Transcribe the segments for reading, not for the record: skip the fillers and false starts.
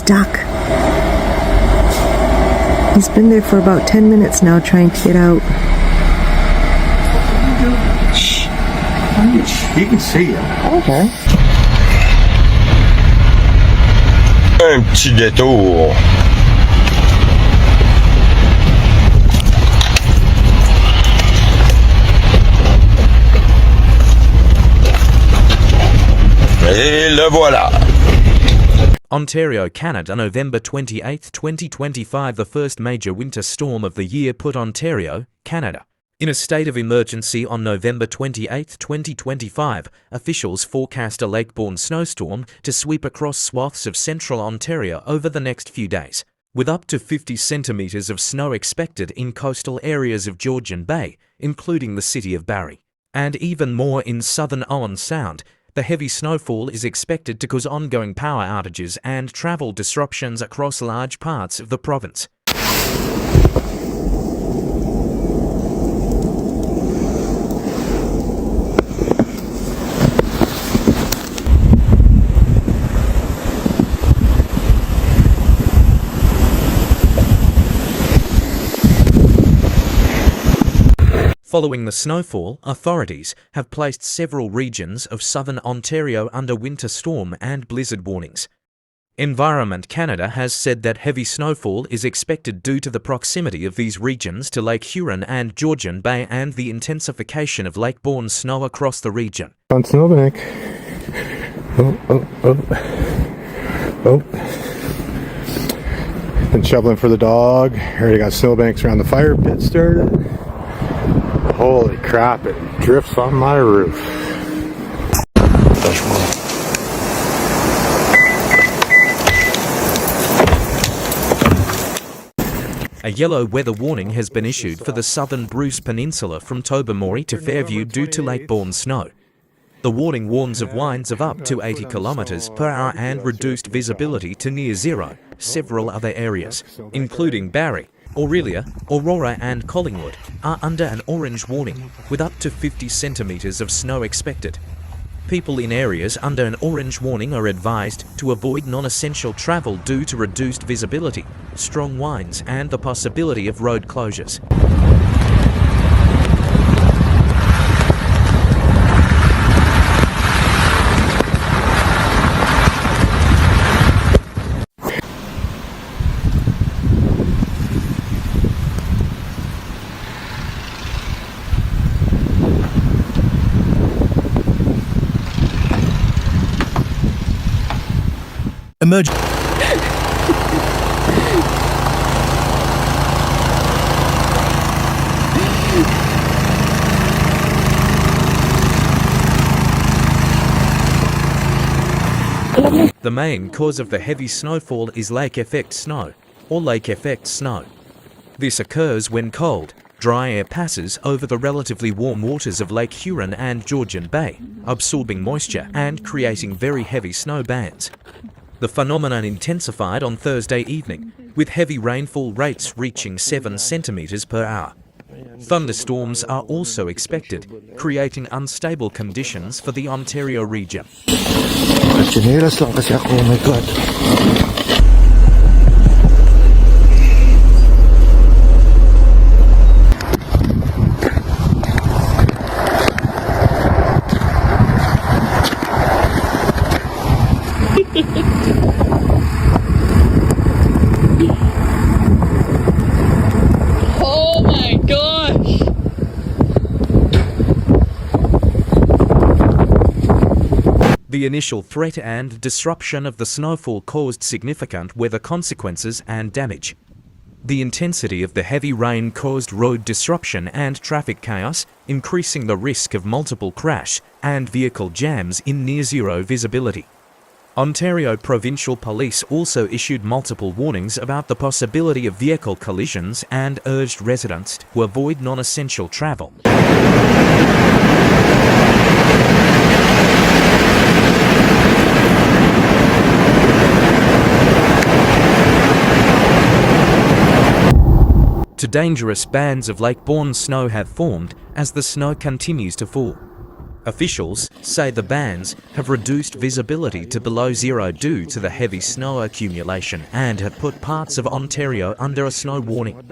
stuck. He's been there for about 10 minutes now trying to get out. Shh. He can see you. Okay. Un petit détour. Et le voilà. Ontario, Canada, November 28, 2025. The first major winter storm of the year put Ontario, Canada, in a state of emergency on November 28, 2025. Officials forecast a lake-borne snowstorm to sweep across swaths of central Ontario over the next few days, with up to 50 centimetres of snow expected in coastal areas of Georgian Bay, including the city of Barrie, and even more in southern Owen Sound. The heavy snowfall is expected to cause ongoing power outages and travel disruptions across large parts of the province. Following the snowfall, authorities have placed several regions of southern Ontario under winter storm and blizzard warnings. Environment Canada has said that heavy snowfall is expected due to the proximity of these regions to Lake Huron and Georgian Bay and the intensification of lake-borne snow across the region. On snowbank. Oh. Been shoveling for the dog. Already got snowbanks around the fire pit started. Holy crap, it drifts on my roof. A yellow weather warning has been issued for the southern Bruce Peninsula from Tobermory to Fairview due to lake-borne snow. The warning warns of winds of up to 80 kilometres per hour and reduced visibility to near zero. Several other areas, including Barrie, Aurelia, Aurora and Collingwood, are under an orange warning, with up to 50 centimetres of snow expected. People in areas under an orange warning are advised to avoid non-essential travel due to reduced visibility, strong winds and the possibility of road closures. The main cause of the heavy snowfall is lake effect snow, or lake effect snow. This occurs when cold, dry air passes over the relatively warm waters of Lake Huron and Georgian Bay, absorbing moisture and creating very heavy snow bands. The phenomenon intensified on Thursday evening, with heavy rainfall rates reaching 7 centimetres per hour. Thunderstorms are also expected, creating unstable conditions for the Ontario region. Chinelas lang kasi ako, oh my God. Oh my gosh! The initial threat and disruption of the snowfall caused significant weather consequences and damage. The intensity of the heavy rain caused road disruption and traffic chaos, increasing the risk of multiple crash and vehicle jams in near-zero visibility. Ontario Provincial Police also issued multiple warnings about the possibility of vehicle collisions and urged residents to avoid non-essential travel. Dangerous bands of lake-borne snow have formed as the snow continues to fall. Officials say the bands have reduced visibility to below zero due to the heavy snow accumulation and have put parts of Ontario under a snow warning.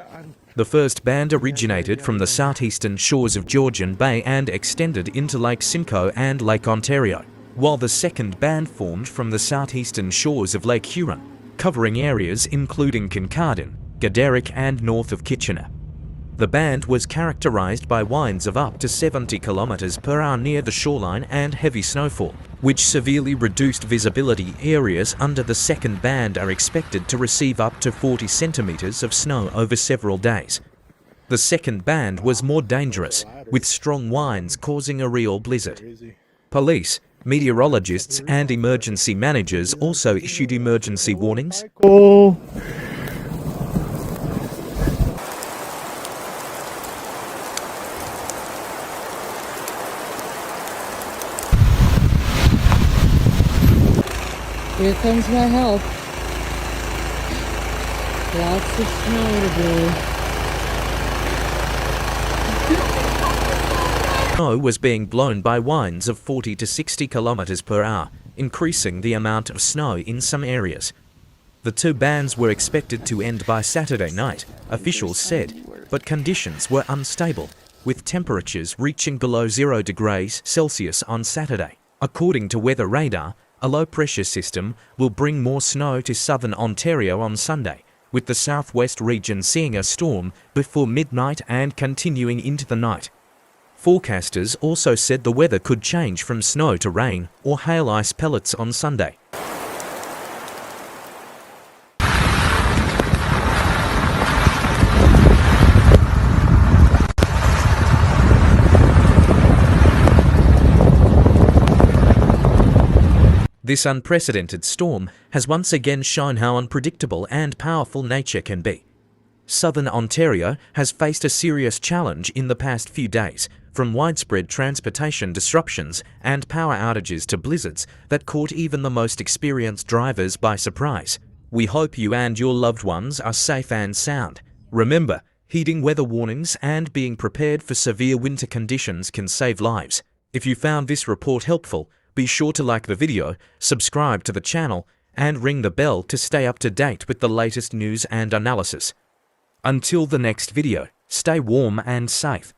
The first band originated from the southeastern shores of Georgian Bay and extended into Lake Simcoe and Lake Ontario, while the second band formed from the southeastern shores of Lake Huron, covering areas including Kincardine, Gaderick and north of Kitchener. The band was characterized by winds of up to 70 kilometers per hour near the shoreline and heavy snowfall, which severely reduced visibility. Areas under the second band are expected to receive up to 40 centimeters of snow over several days. The second band was more dangerous, with strong winds causing a real blizzard. Police, meteorologists and emergency managers also issued emergency warnings. Cool. Here comes my help. Lots of snow to do. Snow was being blown by winds of 40 to 60 kilometers per hour, increasing the amount of snow in some areas. The two bands were expected to end by Saturday night, officials said, but conditions were unstable, with temperatures reaching below 0 degrees Celsius on Saturday. According to weather radar, a low-pressure system will bring more snow to southern Ontario on Sunday, with the southwest region seeing a storm before midnight and continuing into the night. Forecasters also said the weather could change from snow to rain or hail ice pellets on Sunday. This unprecedented storm has once again shown how unpredictable and powerful nature can be. Southern Ontario has faced a serious challenge in the past few days, from widespread transportation disruptions and power outages to blizzards that caught even the most experienced drivers by surprise. We hope you and your loved ones are safe and sound. Remember, heeding weather warnings and being prepared for severe winter conditions can save lives. If you found this report helpful, be sure to like the video, subscribe to the channel, and ring the bell to stay up to date with the latest news and analysis. Until the next video, stay warm and safe.